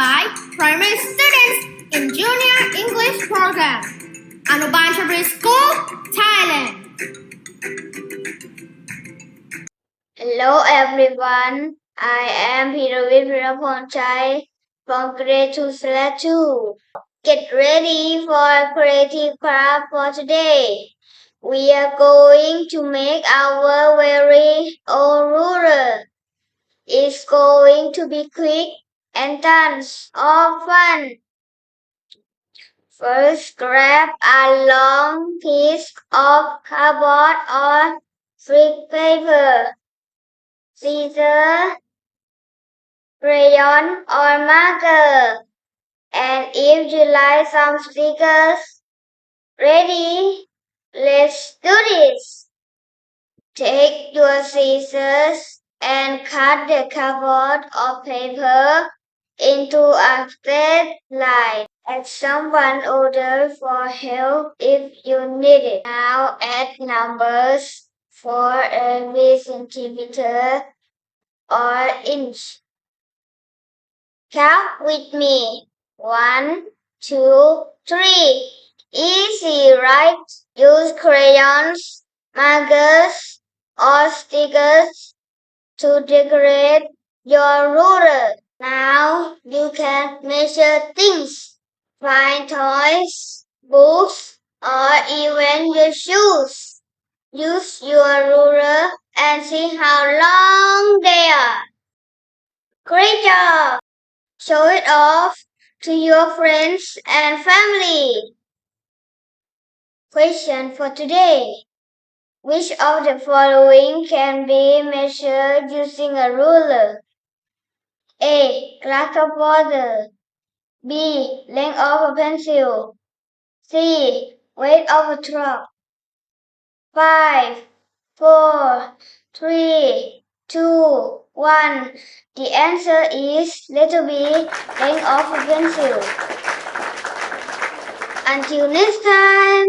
by primary students in Junior English Program, Anuban School, Thailand. Hello everyone, I am Hiravit Viraphonchai from grade 2/2. Get ready for a creative craft for today. We are going to make our very own ruler. It's going to be quick and tons of fun. First, grab a long piece of cardboard or thick paper, scissors, crayon or marker, and if you like some stickers. Ready? Let's do this! Take your scissors and cut the cardboard or paper into a straight line. Ask someone older for help if you need it. Now add numbers for every centimeter or inch. Count with me. 1, 2, 3. Easy, right? Use crayons, markers, or stickers to decorate your ruler. Now you can measure things, find toys, books, or even your shoes. Use your ruler and see how long they are. Great job! Show it off to your friends and family. Question for today. Which of the following can be measured using a ruler? A. Glass of water. B. Length of a pencil. C. Weight of a truck. 5, 4, 3, 2, 1. The answer is letter B. Length of a pencil. Until next time.